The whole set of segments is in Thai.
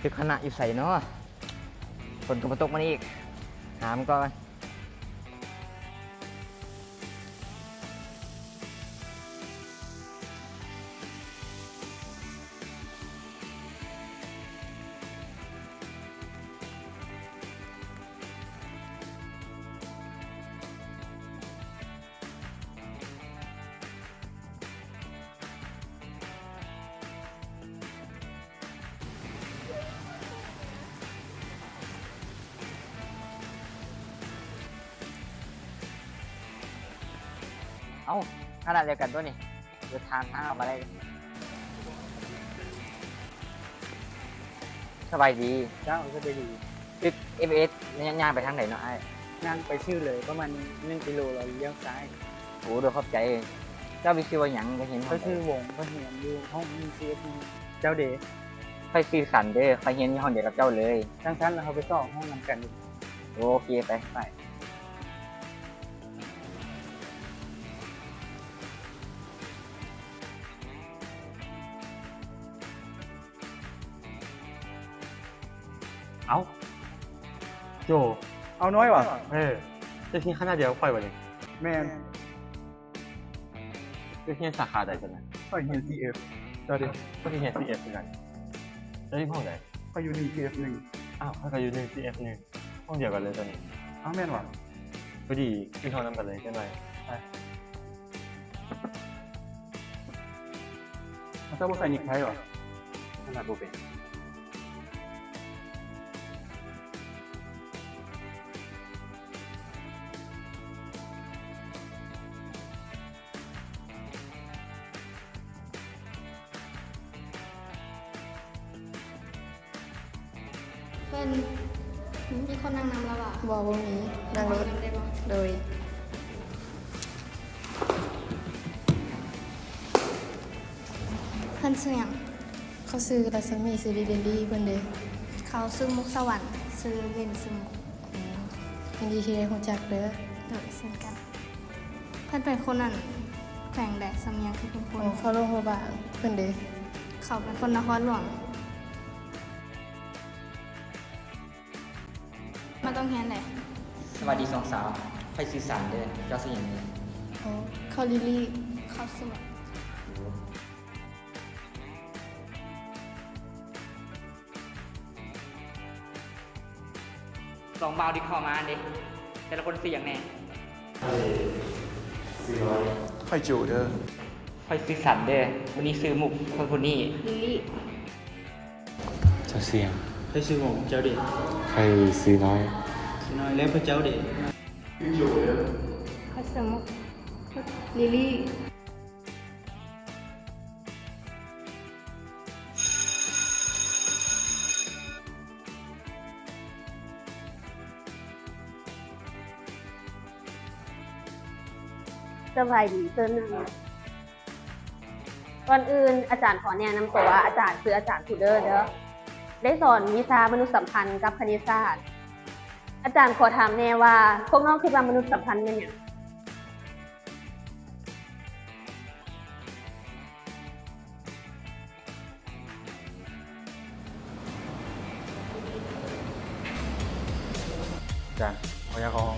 ตึกคณะอยู่ใส่เนาะฝนก็มาตกมาอีกหามันก่อนเอ้าขนาดเดียวกันด้วยนี่เดินทางออกมาได้สบายดี เจ้าก็ไปดี ตึก FS ย่างไปทางไหนเนาะไอ้ นั่งไปชื่อเลยประมาณ1 กิโลเราเลี้ยวซ้าย โอ้โดยขอบใจ เจ้าไปซื้อว่าหยังก็เห็น ก็ชื่อวงก็เหียนอยู่ห้องมีซีเอฟเจ้าเดช ค่อยซื้อสันเด้อค่อยเห็นที่ห้องเดียวกับเจ้าเลย ทั้งชั้นเราเขาไปซ่อห้องนำกัน โอเคไป เอ้าโจ เอาน้อยว่ะ จะที่คณะเดียวค่อยวันนี้ แม่น จะที่สาขาใดกันนะ ก็เหียนซีเอฟเจ้าเดช ก็ที่เห็น CF กันแล้วที่ห้องไหน ก็อยู่1 CF อ้าวถ้าก็อยู่หนึ่ง CF หนึ่งห้องเดียวกันเลยตอนนี้ เอาแม่นว่ะ พอดีที่ห้องนั้นกันเลยใช่ไหม เจ้าบ่ใส่นิกไทว่ะ ขนาดบุเป็น เป็นมีคนนั่งนำแล้วอ่ะ บอกว่ามีนั่งรถ ได้บ่ โดย เพิ่นซื้อหยัง เขาซื้อรัศมีซื้อดีเดนดีเพิ่นเด้ เขาซื้อมุกสวรรค์ซื้อเล่นซื้อมุก ยินดีที่ได้รู้จักเด้อ โดยเช่นกัน เพิ่นเป็นคนนั่นแขวงแดดสำเนียงคือเป็นคน เขาลงหัวบางเพิ่นเด้ เขาเป็นคนนครหลวงมาต้องเฮียนไหน สวัสดีสองสาวค่อยซื้อสันเด้อเจ้าซื้ออย่างนี้ เขาลิลี่ เขาสวยสองบาวที่เข้ามาเด็กแต่ละคนซื้ออย่างแน่ ค่อยจูเด้อ ค่อยซื้อสันเด้อวันนี้ซื้อหมุกคนนี้ ลิลลี่ เจ้าเสียง ค่อยชื่อวงเจ้าเดช ใครซื้อน้อย สิน้อยแล้วพระเจ้าเดช เขาซื้อมุกลิลลี่ สบายดีเติมหนึ่งก่อนอื่นอาจารย์ขอแนะนำตัวว่าอาจารย์คืออาจารย์ทูเดอร์เด้อได้สอนวิชามนุษยสัมพันธ์กับคณิตศาสตร์ อาจารย์ขอถามแน่ว่าพวกน้องคิดว่ามนุษยสัมพันธ์เป็นหยัง จานเอายาของ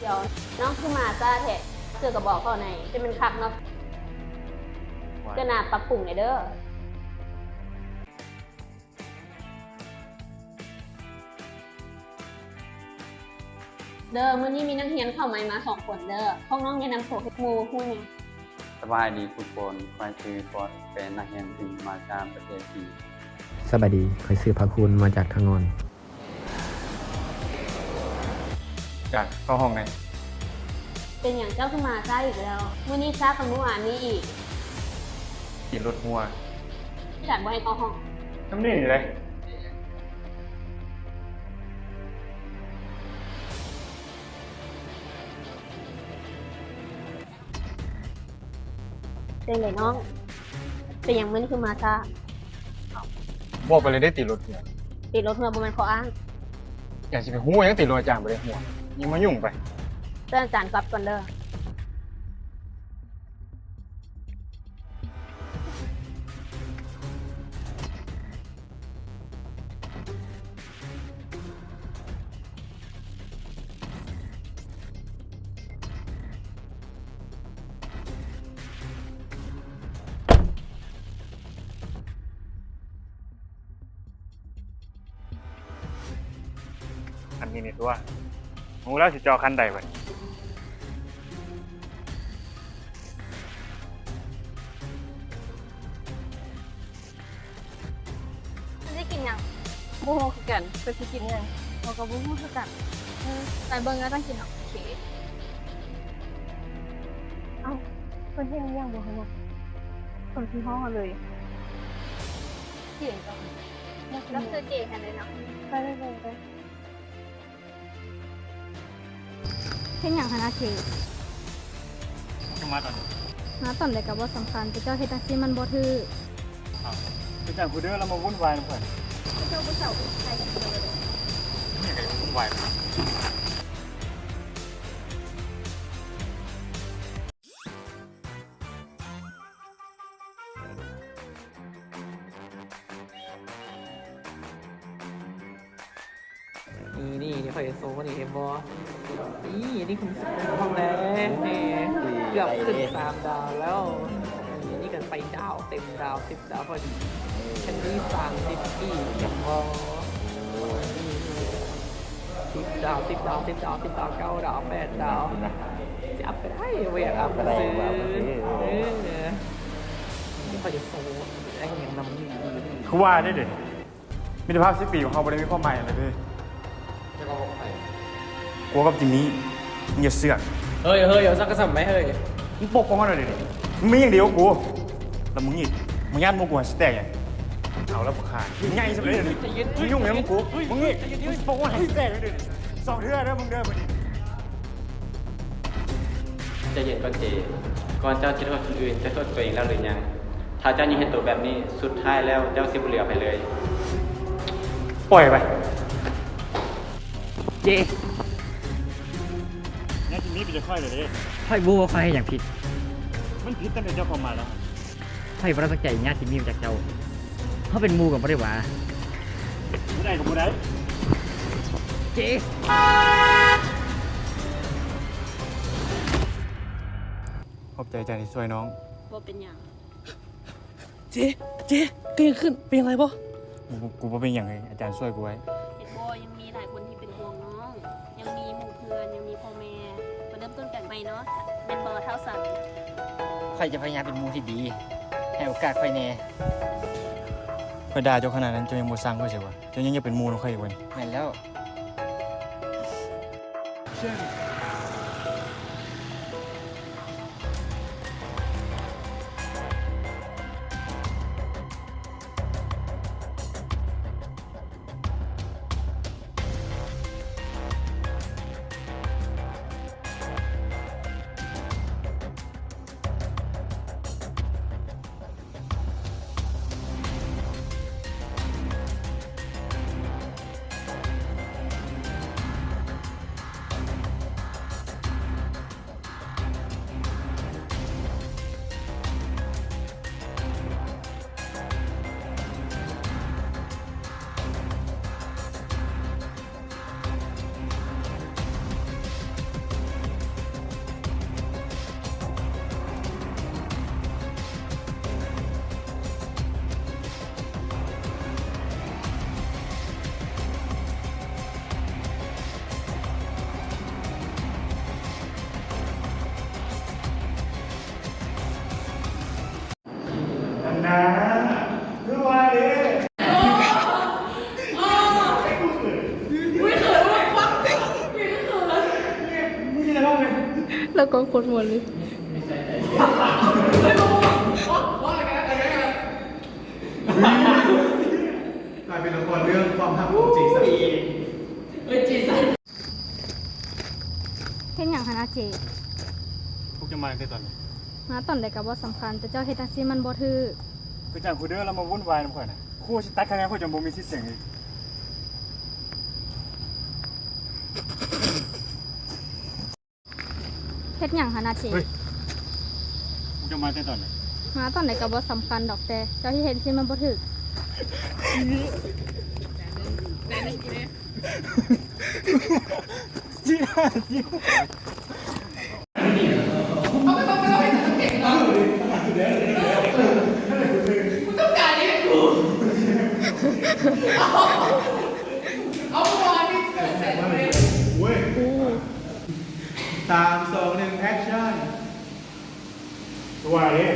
เดี๋ยวน้องขึ้นมาจ้าแท้เจอกับบอกเขาไหนจะเป็นคักเนาะเจะนาปรับปรุงในอยเด้อเด้อมื้อนี้มีนักเรียนเข้าใหม่มา2 คนเด้อพวกน้องแนะนำตัวให้หมู่ฮู้หยัง สบายดีทุกคนควายคือฟอสเป็นนักเรียนที่มาจากประเทศจีน สวัสดีคอยซื้อพระคุณมาจากทางนอน จากเข้าห้องไหน เป็นอย่างเจ้าขึ้นมาจ้าอีกแล้วมื้อนี้ช้ากับเมื่อวานนี้อีก ขี่รถหัว จัดบ่ให้เข้าห้อง น้ำนี่เลย เป็นไงน้อง เป็นอย่างมื้อนี้คือมาช้า บอกไปเลยได้ติดรถหัว ติดรถเมื่อบ่แม่นข้ออ้าง อยากจะไปหัวยังติดรถอาจารย์ไปเลยหัวยังมายุ่งไป เตือนอาจารย์กลับก่อนเด้อ คันนี้นี่ตัวหูแล้วสิจอคันใดบัด มันได้กินยังโมโหคือกันไปกินยังเราก็โมโหคือกันไปเบิ่งแล้วต้องกินเนาะโอเคเอ้าเพิ่นเฮ็ดยังบ่ฮู้เนาะคนที่ห้องเอาเลยเจ๋งจังแล้วคือเจ๋งแค่ไหนเนาะไปเลยไป เฮ็ดหยังคณะเจ จะมาตอนนี้ มาตอนใดก็บ่สำคัญแต่เจ้าเฮ็ดจังซี่มันบ่ถือ อาจารย์ผู้เด้อเรามาวุ่นวายนะเพื่อน เจ้าผู้เฒ่าใครกันเลย นี่ก็วุ่นวาย นี่เดี๋ยวคอยโซ่นี่เห็นบอนี่คุณห้องแล้วนี่เกือบขึ้น3 ดาวแล้วนี่กันไปดาวเต็มดาว10 ดาวพอดีแคนดี้30ปีเก็บบอ10 ดาว10 ดาว10 ดาว10 ดาว9 ดาว8 ดาวจะอัพไปได้เวียอัพไปซื้อนี่คอยจะโซ่ไอ้ยังนำนี่ คือว่าได้เด็ดมิตรภาพ10 ปีของเขาไม่ได้มีความหมายอะไรเลยกลัวกับจริงนี้มึงอย่าเสือก เฮ้ยเอาสักกระสับไหมเฮ้ย มึงปกป้องมันหน่อยดิมึงมีอย่างเดียวกูแล้วมึงนี่มึงญาติมึงกูหันสแต็กอย่างเอาแล้วกูขาดมึงใหญ่สุดเลยเดี๋ยวนี้มึงยุ่งอะไรมึงกูมึงนี่มึงปกป้องหันสแต็กเลยเดี๋ยวนี้สองเทื่อเด้อมึงเด้อมึงนี่ จะเย็นก่อนเจก่อนเจ้าจะโทษคนอื่นจะโทษตัวเองแล้วหรือยัง ถ้าเจ้ายังเห็นตัวแบบนี้สุดท้ายแล้วเจ้าสิบเหลือไปเลย ปล่อยไป เจ นี่ทีนี้เป็นจะค่อยเลยเด้ ค่อยบูว่าค่อยให้อย่างผิด มันผิดตั้งแต่เจ้าเข้ามาแล้ว ค่อยประทับใจญาติที่มีมาจากเจ้าเขาเป็นหมู่กับบ่ได้หว่า ผู้ใดกับผู้ใด เจ ขอบใจใจที่ช่วยน้อง บ่เป็นหยัง เจ๊ก็ยังขึ้นเป็นอะไรบ่ กูว่าเป็นอย่างไรอาจารย์ช่วยกูไว้ เห็นบ่ยังมีหลายคนที่เป็นห่วงน้อง ยังมีหมู่เพื่อนยังมีพ่อแม่มาเริ่มต้นกันใหม่เนาะเป็นบ่เท่าสัน ค่อยจะพยายามเป็นหมู่ที่ดีให้โอกาสค่อยแน่ เพื่อด่าเจ้าขนาดนั้นเจ้ายังโมซังก็ใช่ปะเจ้ายังจะเป็นมูลของใครอีกวัน แม่นแล้ว นะคือว่าดิ แล้วก็คนหมดเลย กลายเป็นละครเรื่องความหักของจีสัน เฮ็ดหยังคณะเจ พวกจะมาในตอนนี้ มาตอนใดก็บ่สำคัญแต่เจ้าเฮ็ดจังซี่มันบ่ถือ อาจารย์ผู้เด้อเรามาวุ่นวายนะเพื่อนนะครูสิตัดคะแนนเพื่อจะบ่มีสิทธิ์เสียงอีก เฮ็ดหยังคณะเจ พวกจะมาในตอนนี้ มาตอนใดก็บ่สำคัญดอกแต่เจ้าที่เฮ็ดซี่มันบ่ถือ จีน่าจี เอา ตัวนี้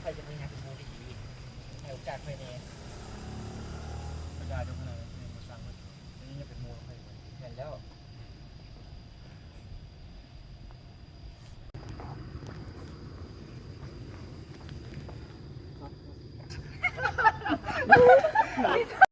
ใครจะไม่งัดโมดีให้โอกาสไปเนี่ย ประกาศยกขนาดนี้มาสั่งเลยนี่ยังเป็นโมให้เห็นแล้ว ไม่ใช่